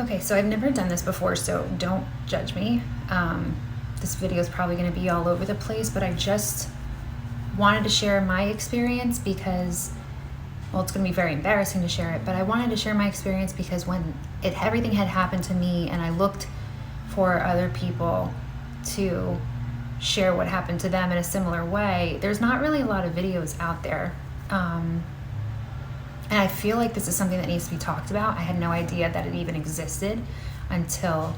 Okay, so I've never done this before, so don't judge me. This video is probably going to be all over the place, but I just wanted to share my experience because, well, it's going to be very embarrassing to share it, but I wanted to share my experience because when everything had happened to me and I looked for other people to share what happened to them in a similar way, there's not really a lot of videos out there. And I feel like this is something that needs to be talked about. I had no idea that it even existed until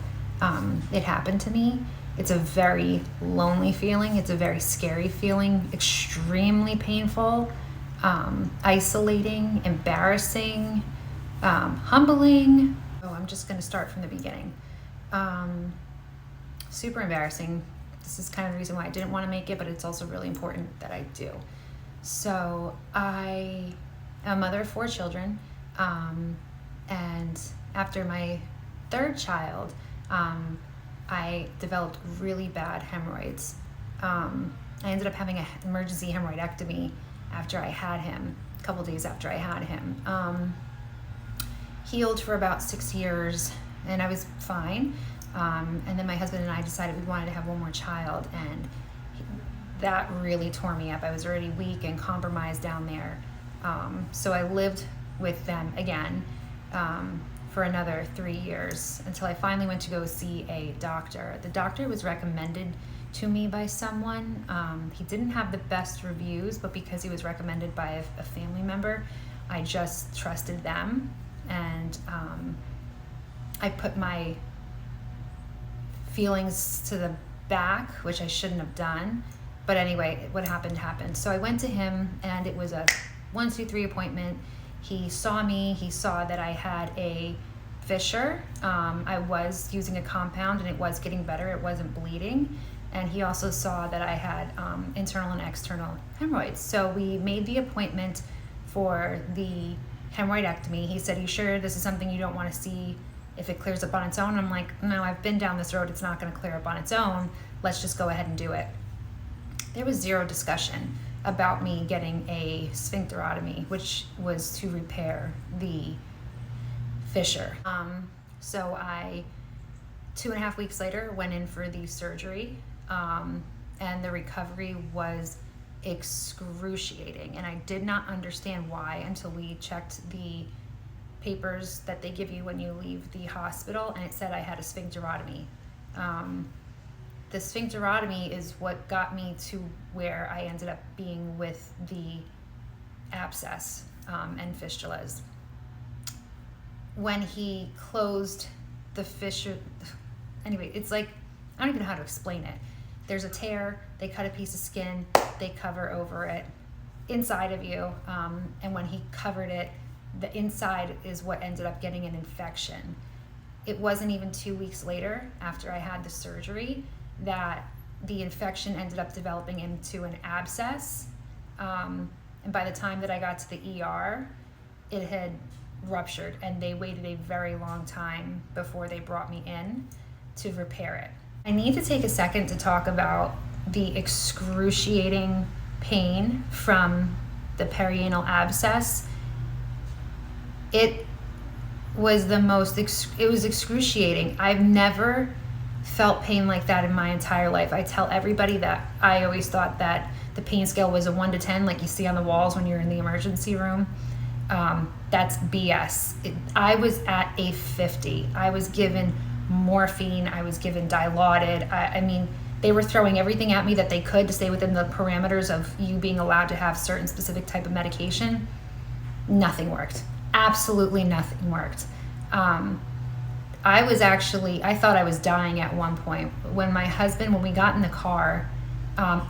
it happened to me. It's a very lonely feeling. It's a very scary feeling, extremely painful, isolating, embarrassing, humbling. Oh, I'm just gonna start from the beginning. Super embarrassing. This is kind of the reason why I didn't want to make it, but it's also really important that I do. So I am a mother of 4 children, and after my 3rd child, I developed really bad hemorrhoids. I ended up having an emergency hemorrhoidectomy after I had him, a couple days after I had him. Healed for about 6 years, and I was fine. And then my husband and I decided we wanted to have one more child, and that really tore me up. I was already weak and compromised down there. So I lived with them again for another 3 years until I finally went to go see a doctor. The doctor was recommended to me by someone. He didn't have the best reviews, but because he was recommended by a family member, I just trusted them. And I put my feelings to the back, which I shouldn't have done. But anyway, what happened happened. So I went to him, and it was a 1, 2, 3 appointment. He saw me. He saw that I had a fissure. I was using a compound, and it was getting better. It wasn't bleeding. And he also saw that I had internal and external hemorrhoids. So we made the appointment for the hemorrhoidectomy. He said, "You sure this is something you don't want to see if it clears up on its own?" I'm like, "No, I've been down this road. It's not going to clear up on its own. Let's just go ahead and do it." There was zero discussion about me getting a sphincterotomy, which was to repair the fissure. So I, 2.5 weeks later, went in for the surgery, and the recovery was excruciating. And I did not understand why until we checked the papers that they give you when you leave the hospital, and it said I had a sphincterotomy. The sphincterotomy is what got me to where I ended up being with the abscess and fistulas. When he closed the fissure, anyway, it's like, I don't even know how to explain it. There's a tear, they cut a piece of skin, they cover over it inside of you, and when he covered it, the inside is what ended up getting an infection. It wasn't even 2 weeks later, after I had the surgery, that the infection ended up developing into an abscess. And by the time that I got to the ER, it had ruptured, and they waited a very long time before they brought me in to repair it. I need to take a second to talk about the excruciating pain from the perianal abscess. It was it was excruciating. I've never felt pain like that in my entire life. I tell everybody that I always thought that the pain scale was a 1 to 10, like you see on the walls when you're in the emergency room. That's BS. I was at a 50. I was given morphine. I was given Dilaudid. I mean, they were throwing everything at me that they could to stay within the parameters of you being allowed to have certain specific type of medication. Nothing worked. Absolutely nothing worked. I thought I was dying at one point. When we got in the car,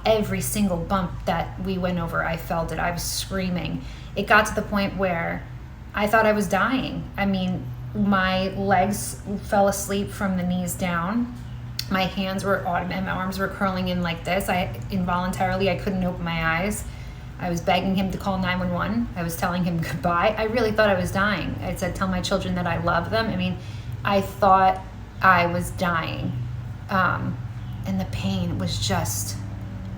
every single bump that we went over, I felt it. I was screaming. It got to the point where I thought I was dying. I mean, my legs fell asleep from the knees down. My hands were automatic, my arms were curling in like this. Involuntarily, I couldn't open my eyes. I was begging him to call 911. I was telling him goodbye. I really thought I was dying. I said, "Tell my children that I love them." I mean, I thought I was dying. And the pain was just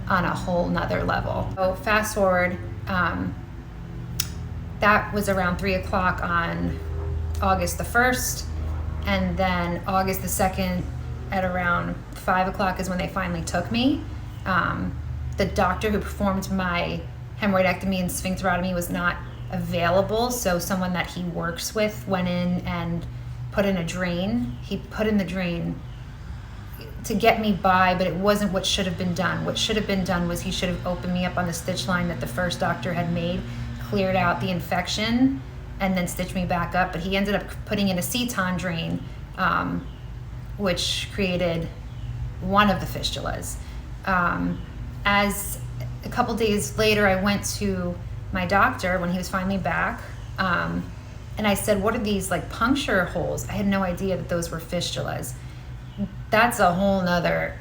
on a whole nother level. So fast forward, that was around 3 o'clock on August the 1st. And then August the 2nd at around 5 o'clock is when they finally took me. The doctor who performed my hemorrhoidectomy and sphincterotomy was not available, so someone that he works with went in and put in a drain. He put in the drain to get me by, but it wasn't what should have been done. What should have been done was he should have opened me up on the stitch line that the first doctor had made, cleared out the infection, and then stitched me back up. But he ended up putting in a Seton drain, which created one of the fistulas. As a couple days later, I went to my doctor when he was finally back, and I said, what are these like puncture holes? I had no idea that those were fistulas. That's a whole nother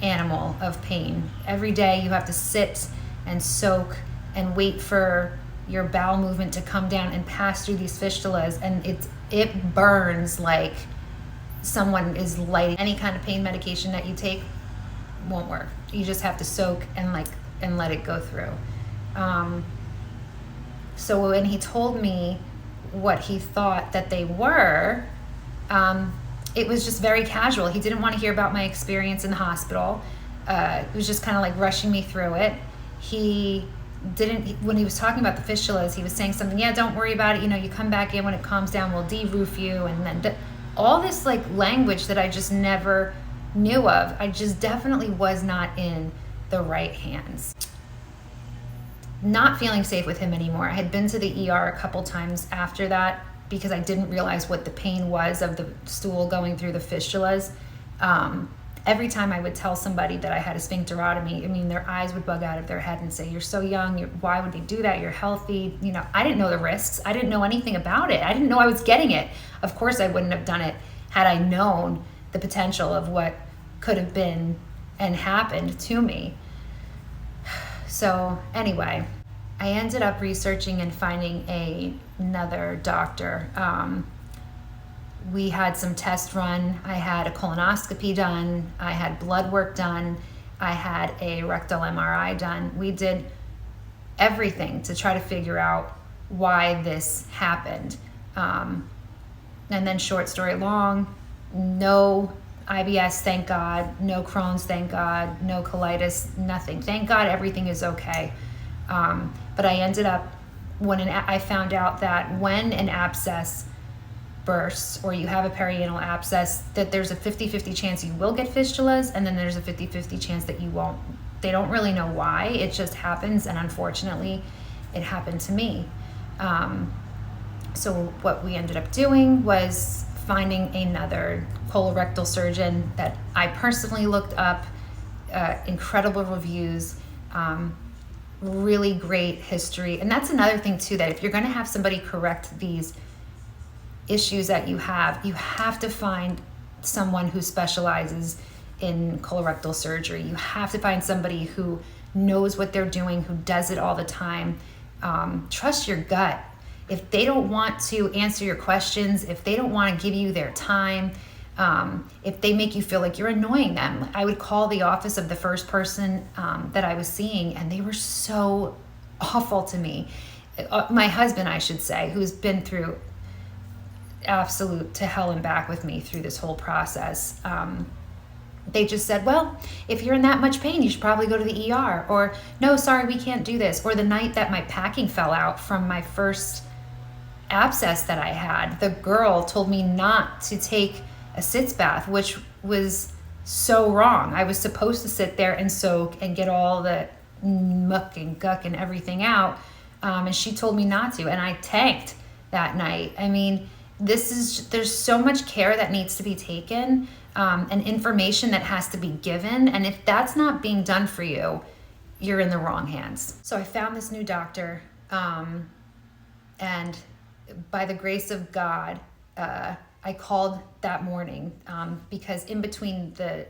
animal of pain. Every day you have to sit and soak and wait for your bowel movement to come down and pass through these fistulas, and it burns like someone is lighting. Any kind of pain medication that you take won't work. You just have to soak and let it go through. So when he told me what he thought that they were, it was just very casual. He didn't want to hear about my experience in the hospital. It was just kind of like rushing me through it. When he was talking about the fistulas, he was saying something, yeah, don't worry about it. You come back in when it calms down, we'll de-roof you. And then all this like language that I just never knew of. I just definitely was not in the right hands. Not feeling safe with him anymore. I had been to the ER a couple times after that because I didn't realize what the pain was of the stool going through the fistulas. Every time I would tell somebody that I had a sphincterotomy, their eyes would bug out of their head and say, you're so young, why would they do that? You're healthy. I didn't know the risks. I didn't know anything about it. I didn't know I was getting it. Of course I wouldn't have done it had I known the potential of what could have been and happened to me. So anyway, I ended up researching and finding another doctor. We had some tests run. I had a colonoscopy done. I had blood work done. I had a rectal MRI done. We did everything to try to figure out why this happened. And then short story long, no IBS, thank God, no Crohn's, thank God, no colitis, nothing. Thank God everything is okay. But I ended up, I found out that when an abscess bursts or you have a perianal abscess, that there's a 50-50 chance you will get fistulas, and then there's a 50-50 chance that you won't. They don't really know why, it just happens, and unfortunately it happened to me. So what we ended up doing was finding another colorectal surgeon that I personally looked up, incredible reviews, really great history. And that's another thing too, that if you're going to have somebody correct these issues that you have to find someone who specializes in colorectal surgery. You have to find somebody who knows what they're doing, who does it all the time. Trust your gut. If they don't want to answer your questions, if they don't want to give you their time, if they make you feel like you're annoying them. I would call the office of the first person that I was seeing, and they were so awful to me. My husband, I should say, who's been through absolute to hell and back with me through this whole process. They just said, well, if you're in that much pain, you should probably go to the ER. Or, no, sorry, we can't do this. Or the night that my packing fell out from my first abscess that I had, the girl told me not to take a sitz bath, which was so wrong. I was supposed to sit there and soak and get all the muck and guck and everything out. And she told me not to. And I tanked that night. There's so much care that needs to be taken, and information that has to be given. And if that's not being done for you, you're in the wrong hands. So I found this new doctor, and by the grace of God, I called that morning, because in between the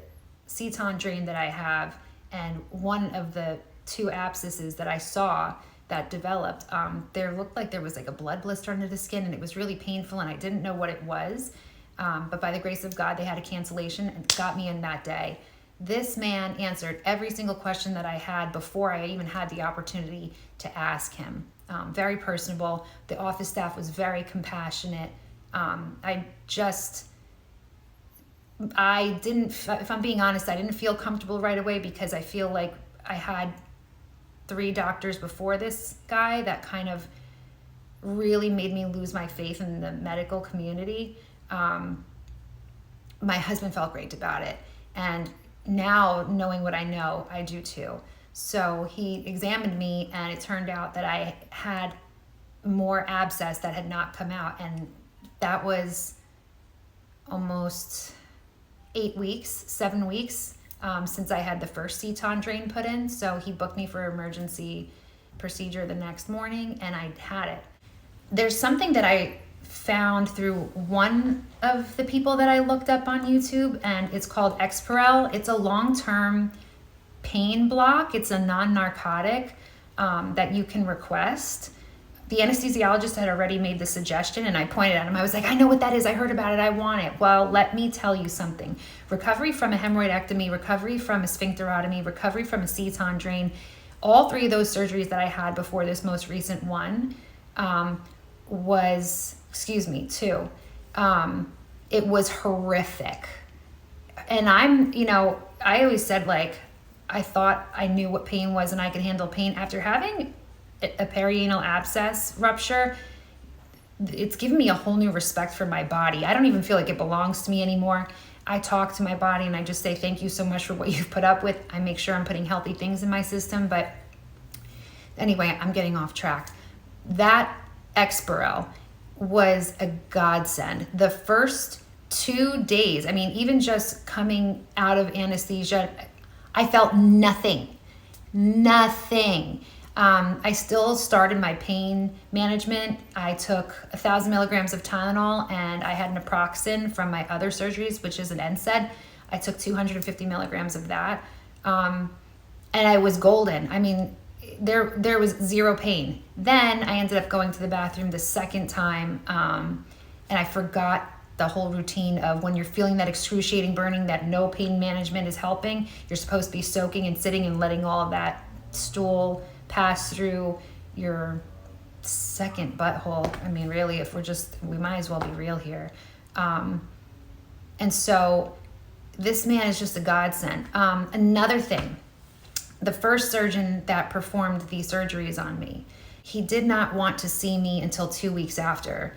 Seton drain that I have and one of the two abscesses that I saw that developed, there looked like there was like a blood blister under the skin, and it was really painful, and I didn't know what it was. But by the grace of God, they had a cancellation and got me in that day. This man answered every single question that I had before I even had the opportunity to ask him. Very personable. The office staff was very compassionate. I just I didn't, if I'm being honest, I didn't feel comfortable right away because I feel like I had 3 doctors before this guy that kind of really made me lose my faith in the medical community. My husband felt great about it. And now, knowing what I know, I do too. So he examined me, and it turned out that I had more abscess that had not come out. And that was almost 7 weeks since I had the first Seton drain put in. So he booked me for emergency procedure the next morning, and I had it. There's something that I found through one of the people that I looked up on YouTube, and it's called Exparel. It's a long-term pain block. It's a non-narcotic that you can request. The anesthesiologist had already made the suggestion, and I pointed at him. I was like, I know what that is. I heard about it. I want it. Well, let me tell you something. Recovery from a hemorrhoidectomy, recovery from a sphincterotomy, recovery from a Seton drain, all 3 of those surgeries that I had before this most recent one was, 2. It was horrific. And I always said, like, I thought I knew what pain was and I could handle pain. After having a perianal abscess rupture, it's given me a whole new respect for my body. I don't even feel like it belongs to me anymore. I talk to my body and I just say, thank you so much for what you've put up with. I make sure I'm putting healthy things in my system. But anyway, I'm getting off track. That Exparel was a godsend. The first 2 days, I mean, even just coming out of anesthesia, I felt nothing. I still started my pain management. I took 1,000 milligrams of Tylenol, and I had naproxen from my other surgeries, which is an NSAID. I took 250 milligrams of that. And I was golden. I mean, there was zero pain. Then I ended up going to the bathroom the second time, and I forgot the whole routine of when you're feeling that excruciating burning, that no pain management is helping. You're supposed to be soaking and sitting and letting all of that stool pass through your second butthole. I mean, really, we might as well be real here. And so this man is just a godsend. Another thing, the first surgeon that performed these surgeries on me, he did not want to see me until 2 weeks after.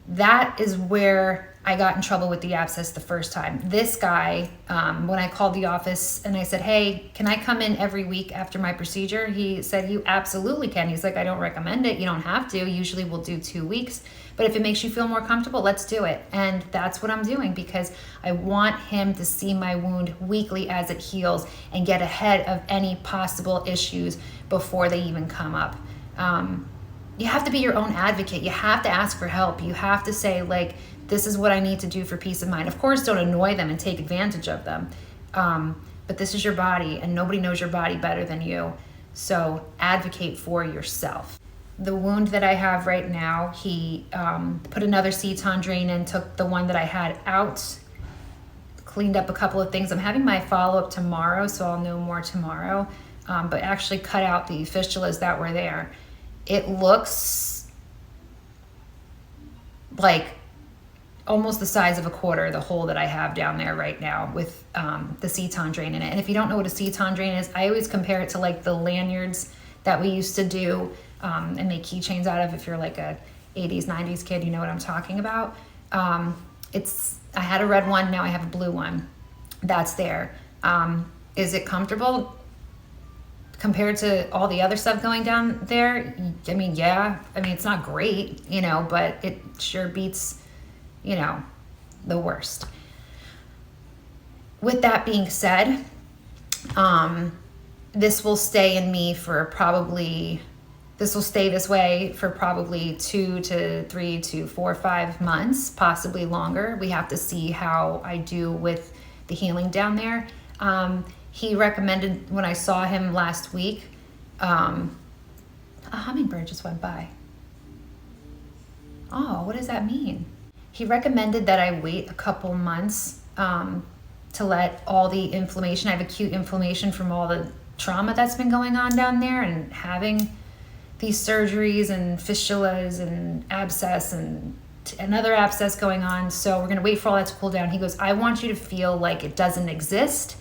That is where I got in trouble with the abscess the first time. This guy, when I called the office and I said, hey, can I come in every week after my procedure? He said, you absolutely can. He's like, I don't recommend it. You don't have to. Usually we'll do 2 weeks. But if it makes you feel more comfortable, let's do it. And that's what I'm doing, because I want him to see my wound weekly as it heals and get ahead of any possible issues before they even come up. You have to be your own advocate. You have to ask for help. You have to say, like, this is what I need to do for peace of mind. Of course, don't annoy them and take advantage of them. But this is your body, and nobody knows your body better than you. So advocate for yourself. The wound that I have right now, he put another Seton drain in, took the one that I had out, cleaned up a couple of things. I'm having my follow-up tomorrow, so I'll know more tomorrow. But actually cut out the fistulas that were there. It looks like almost the size of a quarter, the hole that I have down there right now with the Seton drain in it. And if you don't know what a Seton drain is, I always compare it to like the lanyards that we used to do and make keychains out of. If you're like a 80s, 90s kid, you know what I'm talking about. I had a red one, now I have a blue one. That's there. Is it comfortable compared to all the other stuff going down there? I mean, yeah. I mean, it's not great, but it sure beats, the worst. With that being said, this will stay in me for this will stay this way for probably 2 to 3 to 4 or 5 months, possibly longer. We have to see how I do with the healing down there. He recommended, when I saw him last week, a hummingbird just went by. Oh, what does that mean? He recommended that I wait a couple months to let all the inflammation, I have acute inflammation from all the trauma that's been going on down there and having these surgeries and fistulas and abscess and another abscess going on. So we're going to wait for all that to cool down. He goes, I want you to feel like it doesn't exist.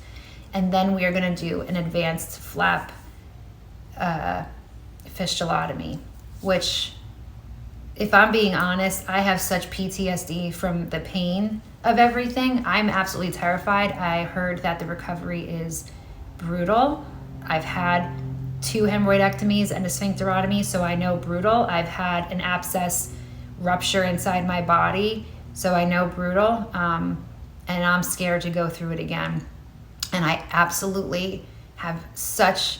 And then we are going to do an advanced flap fistulotomy, which, if I'm being honest, I have such PTSD from the pain of everything. I'm absolutely terrified. I heard that the recovery is brutal. I've had 2 hemorrhoidectomies and a sphincterotomy, so I know brutal. I've had an abscess rupture inside my body, so I know brutal. And I'm scared to go through it again. And I absolutely have such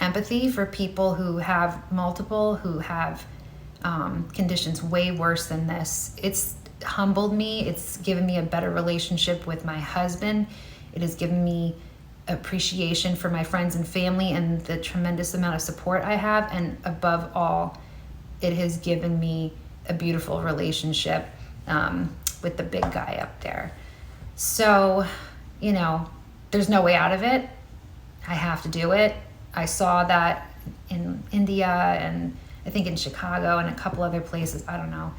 empathy for people who have multiple, who have conditions way worse than this. It's humbled me. It's given me a better relationship with my husband. It has given me appreciation for my friends and family and the tremendous amount of support I have. And above all, it has given me a beautiful relationship with the big guy up there. So, you know, there's no way out of it. I have to do it. I saw that in India and I think in Chicago and a couple other places, I don't know,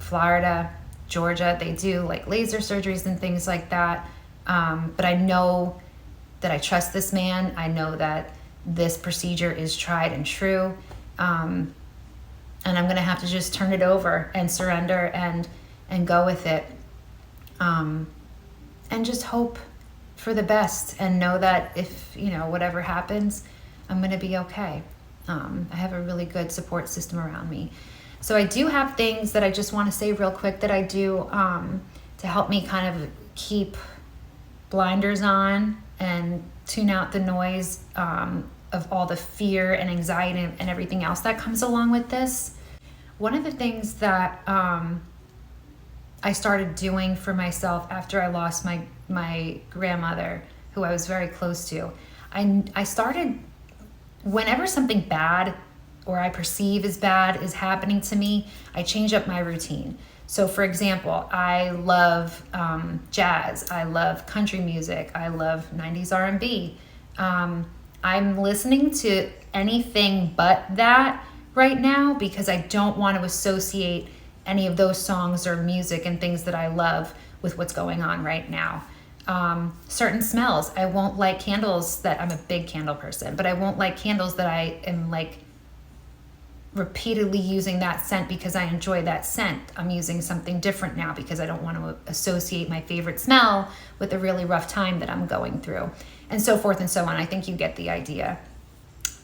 Florida, Georgia, they do like laser surgeries and things like that. But I know that I trust this man. I know that this procedure is tried and true. And I'm going to have to just turn it over and surrender and go with it. And just hope for the best and know that if, you know, whatever happens, I'm going to be okay. I have a really good support system around me. So I do have things that I just want to say real quick that I do to help me kind of keep blinders on and tune out the noise of all the fear and anxiety and everything else that comes along with this. One of the things that I started doing for myself after I lost my grandmother, who I was very close to, I started, whenever something bad or I perceive as bad is happening to me, I change up my routine. So for example, I love jazz, I love country music, I love 90s R&B. I'm listening to anything but that right now because I don't want to associate any of those songs or music and things that I love with what's going on right now. Certain smells, I won't light candles that, I'm a big candle person, but I won't light candles that I am like repeatedly using that scent because I enjoy that scent. I'm using something different now because I don't want to associate my favorite smell with a really rough time that I'm going through, and so forth and so on. I think you get the idea.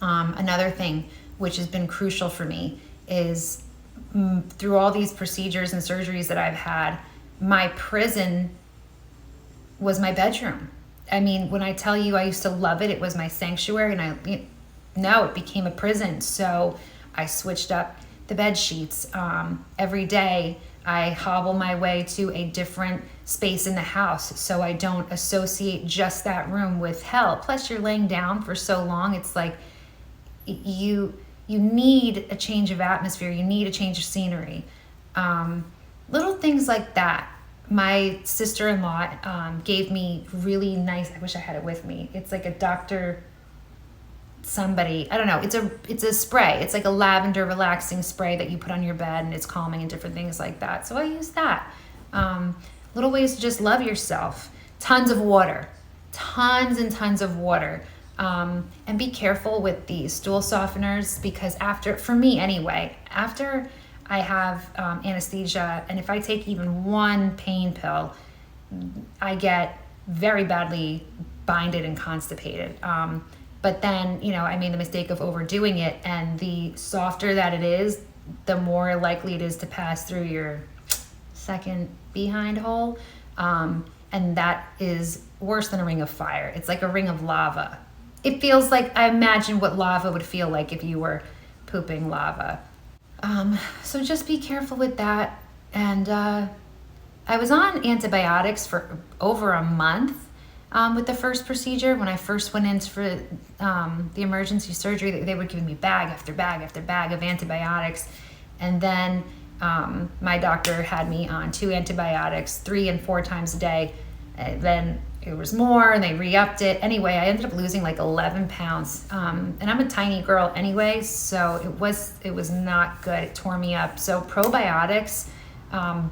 Another thing which has been crucial for me is through all these procedures and surgeries that I've had, my prison was my bedroom. I mean, when I tell you I used to love it, it was my sanctuary, and now it became a prison. So I switched up the bed sheets. Every day I hobble my way to a different space in the house so I don't associate just that room with hell. Plus you're laying down for so long, it's like you need a change of atmosphere, you need a change of scenery. Little things like that. My sister-in-law gave me really nice, I wish I had it with me, it's like a Dr. somebody, I don't know, it's a spray. It's like a lavender relaxing spray that you put on your bed and it's calming and different things like that. So I use that. Little ways to just love yourself. Tons of water, tons and tons of water. And be careful with the stool softeners because for me anyway, after I have anesthesia, and if I take even one pain pill, I get very badly binded and constipated. But then, I made the mistake of overdoing it, and the softer that it is, the more likely it is to pass through your second behind hole. And that is worse than a ring of fire. It's like a ring of lava. It feels like, I imagine what lava would feel like if you were pooping lava. So just be careful with that. And I was on antibiotics for over a month. With the first procedure, when I first went in for the emergency surgery, they were giving me bag after bag after bag of antibiotics. And then my doctor had me on 2 antibiotics, 3 and 4 times a day. And then it was more, and they re-upped it. Anyway, I ended up losing like 11 pounds. And I'm a tiny girl anyway, so it was not good. It tore me up. So probiotics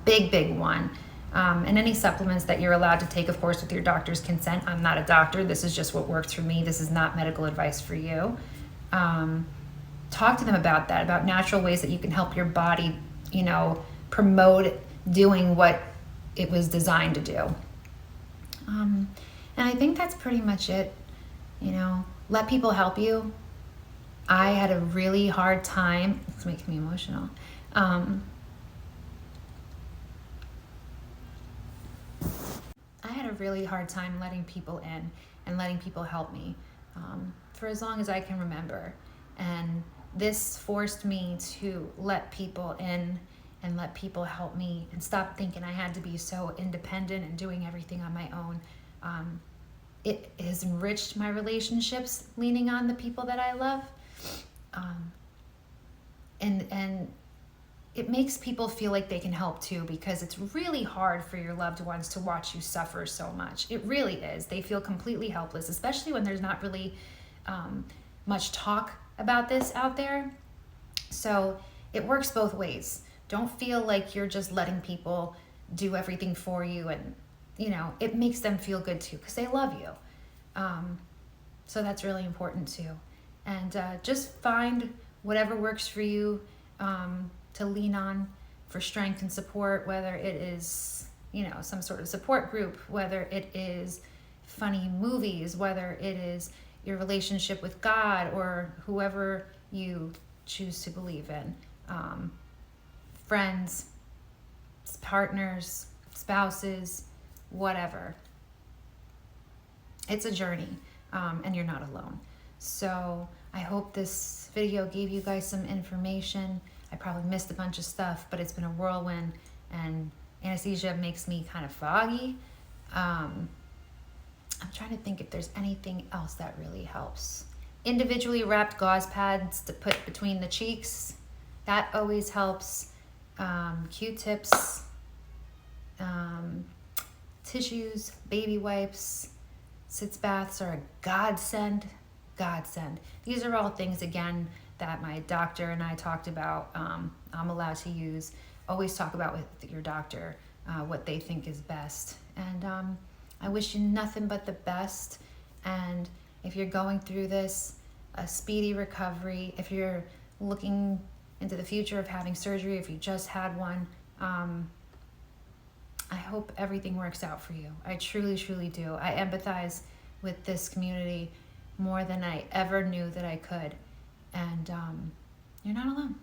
big one. And any supplements that you're allowed to take, of course, with your doctor's consent. I'm not a doctor. This is just what worked for me. This is not medical advice for you. Talk to them about that, about natural ways that you can help your body, promote doing what it was designed to do. And I think that's pretty much it. Let people help you. I had a really hard time. It's making me emotional. I had a really hard time letting people in and letting people help me for as long as I can remember. And this forced me to let people in and let people help me and stop thinking I had to be so independent and doing everything on my own. It has enriched my relationships, leaning on the people that I love. And it makes people feel like they can help too, because it's really hard for your loved ones to watch you suffer so much. It really is. They feel completely helpless, especially when there's not really much talk about this out there. So it works both ways. Don't feel like you're just letting people do everything for you, and it makes them feel good too, because they love you. So that's really important too. And just find whatever works for you to lean on for strength and support, whether it is, some sort of support group, whether it is funny movies, whether it is your relationship with God or whoever you choose to believe in, friends, partners, spouses, whatever. It's a journey, and you're not alone. So I hope this video gave you guys some information. I probably missed a bunch of stuff, but it's been a whirlwind, and anesthesia makes me kind of foggy. I'm trying to think if there's anything else that really helps. Individually wrapped gauze pads to put between the cheeks, that always helps. Q-tips, tissues, baby wipes, sitz baths are a godsend. These are all things, again, that my doctor and I talked about. I'm allowed to use. Always talk about with your doctor what they think is best. And I wish you nothing but the best. And if you're going through this, a speedy recovery. If you're looking into the future of having surgery, if you just had one, I hope everything works out for you. I truly, truly do. I empathize with this community more than I ever knew that I could. And you're not alone.